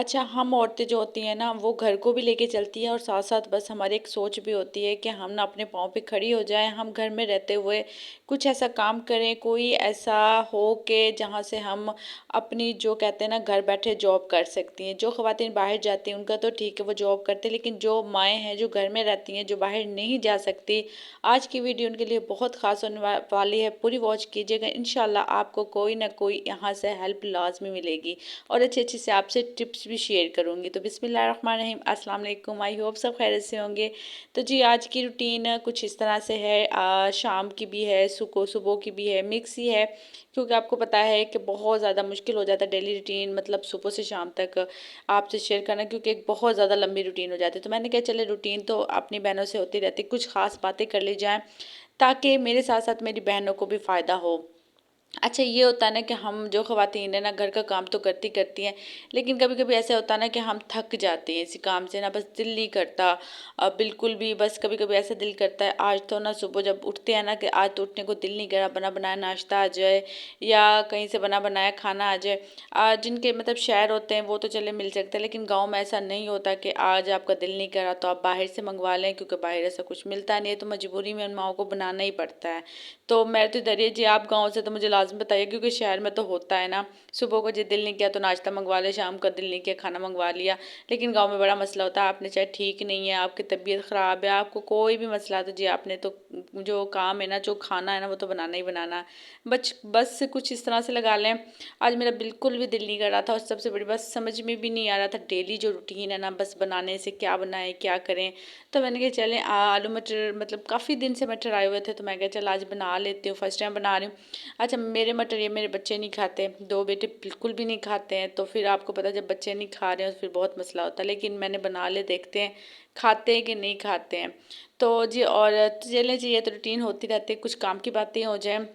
अच्छा, हम औरतें जो होती हैं ना, वो घर को भी लेके चलती हैं और साथ-साथ बस हमारी एक सोच भी होती है कि हम ना अपने पाँव पे खड़ी हो जाएँ, हम घर में रहते हुए कुछ ऐसा काम करें, कोई ऐसा हो कि जहाँ से हम अपनी जो कहते हैं ना घर बैठे जॉब कर सकती हैं। जो ख़वातीन बाहर जाती हैं उनका तो ठीक है वो जॉब करते हैं, लेकिन जो माएँ हैं जो घर में रहती हैं, जो बाहर नहीं जा सकती, आज की वीडियो उनके लिए बहुत ख़ास होने वाली है। पूरी वॉच कीजिएगा, इंशाल्लाह आपको कोई ना कोई यहाँ से हेल्प लाज़मी मिलेगी। और अच्छी-अच्छी से आपसे टिप्स भी शेयर करूँगी। तो बिस्मिल्लाहिर्रहमानिर्रहीम, अस्सलाम वालेकुम, आई होप सब खैरियत से होंगे। तो जी आज की रूटीन कुछ इस तरह से है, शाम की भी है, सुबह की भी है, मिक्स ही है, क्योंकि आपको पता है कि बहुत ज़्यादा मुश्किल हो जाता है डेली रूटीन मतलब सुबह से शाम तक आपसे शेयर करना, क्योंकि एक बहुत ज़्यादा लंबी रूटीन हो जाती है। तो मैंने कहा चले रूटीन तो अपनी बहनों से होती रहती, कुछ ख़ास बातें कर ली जाएँ, ताकि मेरे साथ-साथ मेरी बहनों को भी फ़ायदा हो। अच्छा, ये होता है ना कि हम जो ख़वातीन हैं ना घर का काम तो करती हैं, लेकिन कभी-कभी ऐसा होता है ना कि हम थक जाते हैं इसी काम से ना, बस दिल नहीं करता बिल्कुल भी। बस कभी-कभी ऐसा दिल करता है आज तो ना सुबह जब उठते हैं ना कि आज तो उठने को दिल नहीं करा, बना-बनाया नाश्ता आ जाए या कहीं से बना-बनाया खाना आ जाए। जिनके मतलब शहर होते हैं वो तो चले मिल सकते हैं, लेकिन गाँव में ऐसा नहीं होता कि आज आपका दिल नहीं करा तो आप बाहर से मंगवा लें, क्योंकि बाहर ऐसा कुछ मिलता नहीं है, तो मजबूरी में उन माओं को बनाना ही पड़ता है। तो मैं तो इधर ही जी, आप गाँव से तो मुझे लाज़मी बताइए, क्योंकि शहर में तो होता है ना, सुबह को जो दिल नहीं किया तो नाश्ता मंगवा लिया, शाम का दिल नहीं किया खाना मंगवा लिया। लेकिन गाँव में बड़ा मसला होता है, आपने चाहे ठीक नहीं है, आपकी तबीयत ख़राब है, आपको कोई भी मसला है तो जी आपने तो जो काम है ना, जो खाना है ना, वो तो बनाना ही बनाना है। बस कुछ इस तरह से लगा लें, आज मेरा बिल्कुल भी दिल नहीं कर रहा था, और सबसे बड़ी बात समझ में भी नहीं आ रहा था डेली जो रूटीन है ना, बस बनाने से क्या बनाएँ, क्या करें? तो मैंने कहा चलें आलू मटर मतलब काफ़ी दिन से मटर आए हुए थे, तो मैं कहा चल आज बना लेती हूँ, फर्स्ट टाइम बना रही हूँ। अच्छा, मेरे मटर ये मेरे बच्चे नहीं खाते, 2 बेटे बिल्कुल भी नहीं खाते हैं, तो फिर आपको पता है जब बच्चे नहीं खा रहे हैं तो फिर बहुत मसला होता है। लेकिन मैंने बना ले, देखते हैं खाते हैं कि नहीं खाते हैं। तो जी, और चलें जी, ये तो रूटीन होती रहती है, कुछ काम की बातें हो जाएँ।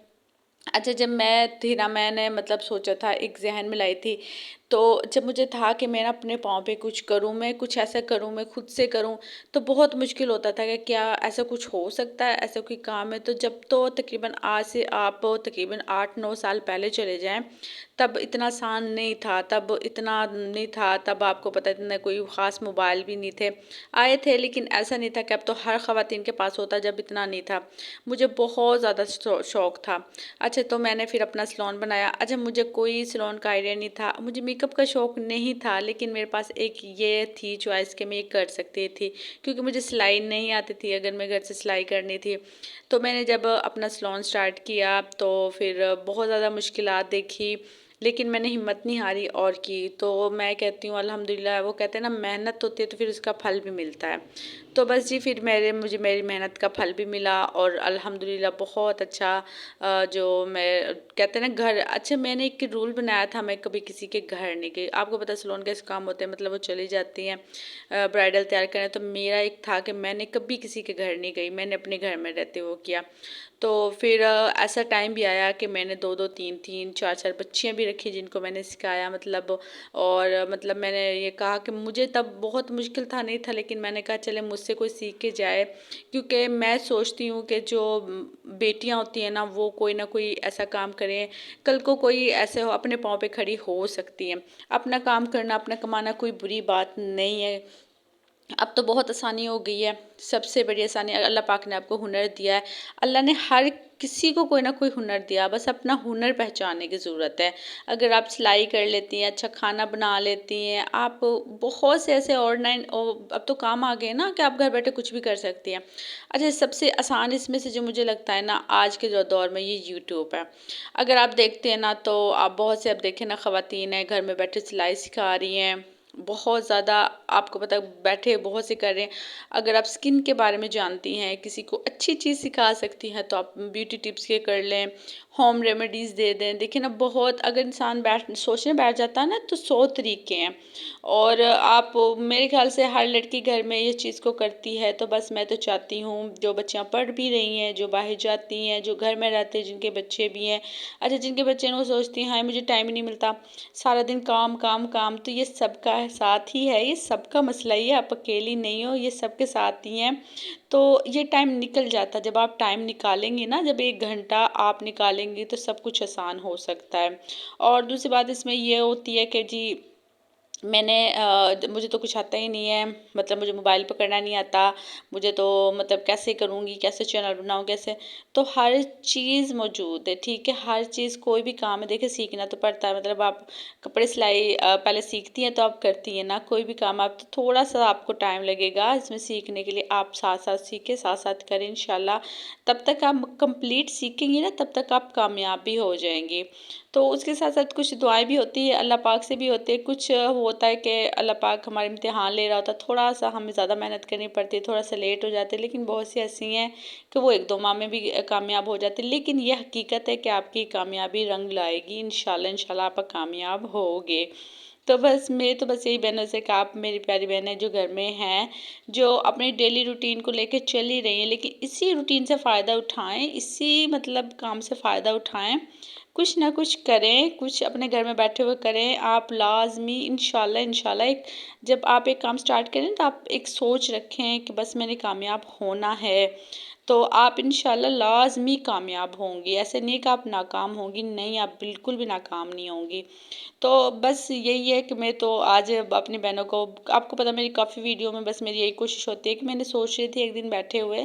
अच्छा, जब मैं थी ना, मैंने मतलब सोचा था, एक ज़हन में लाई थी, तो जब मुझे था कि मैं ना अपने पाँव पे कुछ करूँ, मैं कुछ ऐसा करूँ, मैं खुद से करूँ, तो बहुत मुश्किल होता था कि क्या ऐसा कुछ हो सकता है, ऐसा कोई काम है? तो जब तो तकरीबन आज से आप तकरीबन 8-9 साल पहले चले जाएँ, तब इतना आसान नहीं था, तब इतना नहीं था, तब आपको पता है इतना कोई ख़ास मोबाइल भी नहीं थे, आए थे लेकिन ऐसा नहीं था कि अब तो हर ख़वातीन के पास होता है, जब इतना नहीं था। मुझे बहुत ज़्यादा शौक था। अच्छा, तो मैंने फिर अपना सैलून बनाया। अच्छा, मुझे कोई सैलून का आइडिया नहीं था, मुझे मेकअप का शौक़ नहीं था, लेकिन मेरे पास एक ये थी चॉइस कि मैं ये कर सकती थी, क्योंकि मुझे सिलाई नहीं आती थी, अगर मैं घर से सिलाई करनी थी। तो मैंने जब अपना सैलून स्टार्ट किया तो फिर बहुत ज़्यादा मुश्किलात देखी, लेकिन मैंने हिम्मत नहीं हारी और की। तो मैं कहती हूँ अल्हम्दुलिल्लाह, वो कहते हैं ना मेहनत होती है तो फिर उसका फल भी मिलता है। तो बस जी, फिर मुझे मेरी मेहनत का फल भी मिला, और अल्हम्दुलिल्लाह बहुत अच्छा जो मैं कहते हैं ना घर। अच्छा, मैंने एक रूल बनाया था, मैं कभी किसी के घर नहीं गई। आपको पता है सैलून कैसे काम होते हैं, मतलब वो चली जाती हैं ब्राइडल तैयार करने, तो मेरा एक था कि मैंने कभी किसी के घर नहीं गई, मैंने अपने घर में रहते हुए किया। तो फिर ऐसा टाइम भी आया कि मैंने 2-2 3-3 4-4 बच्चियाँ भी रखी जिनको मैंने सिखाया, मतलब। और मतलब मैंने ये कहा कि मुझे तब बहुत मुश्किल था, नहीं था, लेकिन मैंने कहा चले मुझसे कोई सीख के जाए, क्योंकि मैं सोचती हूँ कि जो बेटियाँ होती हैं ना, वो कोई ना कोई ऐसा काम करें, कल को कोई ऐसे हो अपने पाँव पे खड़ी हो सकती हैं। अपना काम करना, अपना कमाना कोई बुरी बात नहीं है। अब तो बहुत आसानी हो गई है, सबसे बड़ी आसानी अल्लाह पाक ने आपको हुनर दिया है। अल्लाह ने हर किसी को कोई ना कोई हुनर दिया, बस अपना हुनर पहचानने की ज़रूरत है। अगर आप सिलाई कर लेती हैं, अच्छा खाना बना लेती हैं, आप बहुत से ऐसे ऑनलाइन अब तो काम आ गए ना कि आप घर बैठे कुछ भी कर सकती हैं। अच्छा, सबसे आसान इसमें से जो मुझे लगता है ना आज के जो दौर में, ये यूट्यूब है। अगर आप देखते हैं ना, तो आप बहुत से अब देखें ना ख़वातीन हैं घर में बैठे सिलाई सिखा रही हैं, बहुत ज़्यादा। आपको पता है बैठे बहुत से कर रहे हैं। अगर आप स्किन के बारे में जानती हैं, किसी को अच्छी चीज़ सिखा सकती हैं, तो आप ब्यूटी टिप्स के कर लें, होम रेमेडीज़ दे दें। देखिए ना, बहुत अगर इंसान सोचने बैठ जाता है ना, तो 100 तरीके हैं। और आप मेरे ख्याल से हर लड़की घर में ये चीज़ को करती है। तो बस मैं तो चाहती हूँ जो बच्चियाँ पढ़ भी रही हैं, जो बाहर जाती हैं, जो घर में रहते हैं, जिनके बच्चे भी हैं, अच्छा जिनके बच्चे हैं, वो सोचती हैं हाय मुझे टाइम ही नहीं मिलता, सारा दिन काम काम काम। तो ये सबका साथ ही है, ये सबका मसला ही है, आप अकेली नहीं हो, ये सबके साथ ही हैं। तो ये टाइम निकल जाता है, जब आप टाइम निकालेंगी ना, जब 1 घंटा आप निकालेंगी तो सब कुछ आसान हो सकता है। और दूसरी बात इसमें ये होती है कि जी मुझे तो कुछ आता ही नहीं है, मतलब मुझे मोबाइल पकड़ना नहीं आता, मुझे तो मतलब कैसे करूँगी, कैसे चैनल बनाऊँ, कैसे। तो हर चीज़ मौजूद है, ठीक है। हर चीज़, कोई भी काम है देखिए, सीखना तो पड़ता है। मतलब आप कपड़े सिलाई पहले सीखती हैं तो आप करती हैं ना, कोई भी काम आप तो थोड़ा सा आपको टाइम लगेगा इसमें सीखने के लिए। आप साथ साथ सीखें, साथ साथ करें इंशाल्लाह। तब तक आप कंप्लीट सीखेंगी ना, तब तक आप कामयाब भी हो जाएंगी। तो उसके साथ साथ कुछ दुआएं भी होती है, अल्लाह पाक से भी होती है। कुछ होता है कि अल्लाह पाक हमारे इम्तिहान ले रहा होता है, थोड़ा सा हमें ज़्यादा मेहनत करनी पड़ती है, थोड़ा सा लेट हो जाते हैं। लेकिन बहुत सी ऐसी हैं कि वो 1-2 माह में भी कामयाब हो जाते हैं। लेकिन यह हकीकत है कि आपकी कामयाबी रंग लाएगी, इंशाल्लाह इंशाल्लाह आप कामयाब होगे। तो बस मैं तो बस यही बहनों से, कि आप मेरी प्यारी बहनें जो घर में हैं, जो अपनी डेली रूटीन को लेके चल ही रही हैं, लेकिन इसी रूटीन से फ़ायदा उठाएं, इसी मतलब काम से फ़ायदा उठाएं, कुछ ना कुछ करें, कुछ अपने घर में बैठे हुए करें। आप लाज़मी इंशाल्लाह इंशाल्लाह एक, जब आप एक काम स्टार्ट करें तो आप एक सोच रखें कि बस मैंने कामयाब होना है, तो आप इंशाल्लाह लाज़मी कामयाब होंगी। ऐसे नहीं कि आप नाकाम होंगी, नहीं, आप बिल्कुल भी नाकाम नहीं होंगी। तो बस यही है कि मैं तो आज अपनी बहनों को, आपको पता मेरी काफ़ी वीडियो में बस मेरी यही कोशिश होती है कि मैंने सोच रही थी एक दिन बैठे हुए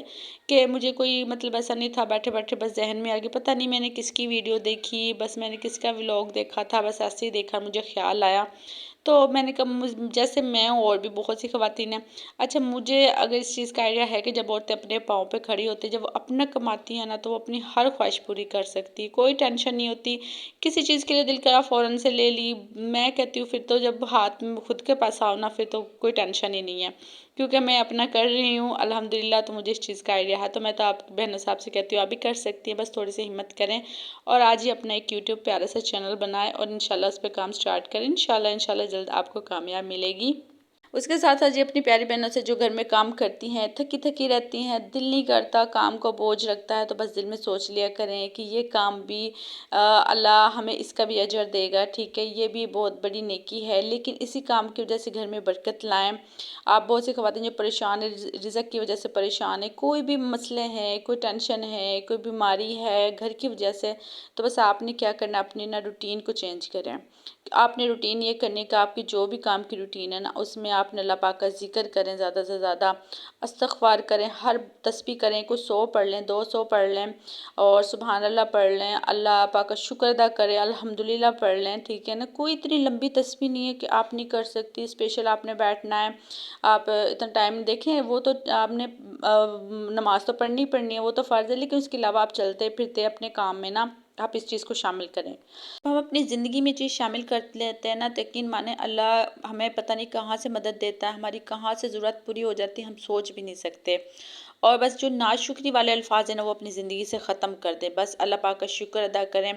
कि मुझे कोई मतलब ऐसा नहीं था, बैठे बैठे बस जहन में आ गया, पता नहीं मैंने किसकी वीडियो देखी, बस मैंने किसका व्लॉग देखा था, बस ऐसे ही देखा, मुझे ख्याल आया। तो मैंने कहा जैसे मैं हूँ और भी बहुत सी ख़वातीन हैं। अच्छा, मुझे अगर इस चीज़ का आइडिया है कि जब औरतें अपने पाँव पे खड़ी होती हैं, जब वो अपना कमाती हैं ना, तो वो अपनी हर ख्वाहिश पूरी कर सकती है, कोई टेंशन नहीं होती। किसी चीज़ के लिए दिल करा फ़ौरन से ले ली। मैं कहती हूँ फिर तो जब हाथ में खुद के पैसा हो ना, फिर तो कोई टेंशन ही नहीं है, क्योंकि मैं अपना कर रही हूँ अल्हम्दुलिल्लाह। तो मुझे इस चीज़ का आइडिया है, तो मैं तो आप बहनों से आपसे कहती हूँ आप भी कर सकती हैं, बस थोड़ी सी हिम्मत करें और आज ही अपना एक यूट्यूब प्यारा सा चैनल बनाएं और इंशाल्लाह उस पर काम स्टार्ट करें। इंशाल्लाह इंशाल्लाह जल्द आपको कामयाब मिलेगी। उसके साथ साथ ये अपनी प्यारी बहनों से जो घर में काम करती हैं, थकी थकी रहती हैं, दिल नहीं करता, काम को बोझ लगता है, तो बस दिल में सोच लिया करें कि ये काम भी अल्लाह हमें इसका भी अजर देगा, ठीक है, ये भी बहुत बड़ी नेकी है। लेकिन इसी काम की वजह से घर में बरकत लाएं। आप बहुत सी ख़वातीन जो परेशान है, रिज़्क़ की वजह से परेशान है, कोई भी मसले हैं, कोई टेंशन है, कोई बीमारी है घर की वजह से, तो बस आपने क्या करना, अपनी ना रूटीन को चेंज करें। आपने रूटीन ये करने का, आपकी जो भी काम की रूटीन है ना, उसमें आपने अल्लाह पाक का जिक्र करें, ज़्यादा से ज़्यादा इस्तग़फ़ार करें, हर तस्बीह करें, कुछ 100 पढ़ लें, 200 पढ़ लें और सुबहान अल्लाह पढ़ लें, अल्लाह पाक का शुक्र अदा करें, अल्हम्दुलिल्लाह पढ़ लें, ठीक है ना। कोई इतनी लंबी तस्बीह नहीं है कि आप नहीं कर सकती, स्पेशल आपने बैठना है, आप इतना टाइम देखें, वो तो आपने नमाज तो पढ़नी ही पढ़नी है, वो तो फ़र्ज़ है, लेकिन उसके अलावा आप चलते फिरते अपने काम में ना आप इस चीज़ को शामिल करें। हम अपनी ज़िंदगी में चीज़ शामिल कर लेते हैं ना, तो यकीन माने अल्लाह हमें पता नहीं कहाँ से मदद देता है, हमारी कहाँ से ज़रूरत पूरी हो जाती है, हम सोच भी नहीं सकते। और बस जो नाशुक्री वाले अल्फाज हैं ना, वो अपनी ज़िंदगी से ख़त्म कर दें। बस अल्लाह पाक का शुक्र अदा करें,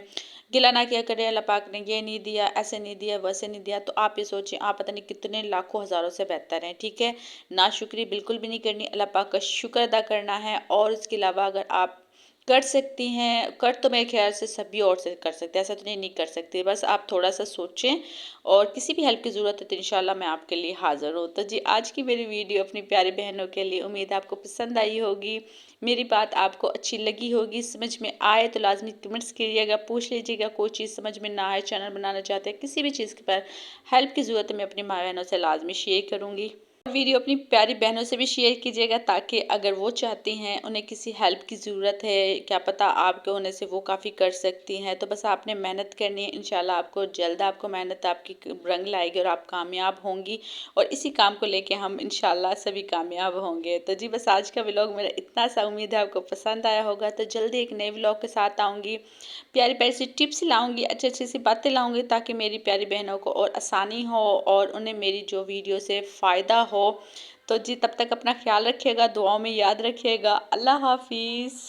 गिला ना किया करें, अल्लाह पाक ने ये नहीं दिया, ऐसे नहीं दिया, वैसे नहीं दिया। तो आप ये सोचें, आप पता नहीं कितने लाखों हज़ारों से बेहतर हैं, ठीक है। नाशुक्री बिल्कुल भी नहीं करनी, अल्लाह पाक का शुक्र अदा करना है। और उसके अलावा अगर आप कर सकती हैं, कर तो मेरे ख्याल से सभी और से कर सकते हैं, ऐसा तो नहीं कर सकती। बस आप थोड़ा सा सोचें और किसी भी हेल्प की ज़रूरत है तो इंशाल्लाह मैं आपके लिए हाज़िर हूँ। तो जी, आज की मेरी वीडियो अपनी प्यारी बहनों के लिए, उम्मीद है आपको पसंद आई होगी, मेरी बात आपको अच्छी लगी होगी, समझ में आए तो लाजमी कमेंट्स कीजिएगा, पूछ लीजिएगा। कोई चीज़ समझ में ना आए, चैनल बनाना चाहते हैं, किसी भी चीज़ के पर हेल्प की ज़रूरत है, मैं अपनी माँ बहनों से लाजमी शेयर करूँगी। वीडियो अपनी प्यारी बहनों से भी शेयर कीजिएगा, ताकि अगर वो चाहती हैं, उन्हें किसी हेल्प की ज़रूरत है, क्या पता आपके होने से वो काफ़ी कर सकती हैं। तो बस आपने मेहनत करनी है, इंशाल्लाह आपको जल्द आपको मेहनत आपकी रंग लाएगी और आप कामयाब होंगी। और इसी काम को लेके हम इंशाल्लाह सभी कामयाब होंगे। तो जी, बस आज का व्लॉग मेरा इतना सा, उम्मीद है आपको पसंद आया होगा। तो जल्दी एक नए व्लॉग के साथ आऊँगी, प्यारी प्यारी सी टिप्स लाऊंगी, अच्छी अच्छी सी बातें लाऊंगी, ताकि मेरी प्यारी बहनों को और आसानी हो और उन्हें मेरी जो वीडियो से फ़ायदा हो। तो जी, तब तक अपना ख्याल रखिएगा, दुआओं में याद रखिएगा। अल्लाह हाफिज़।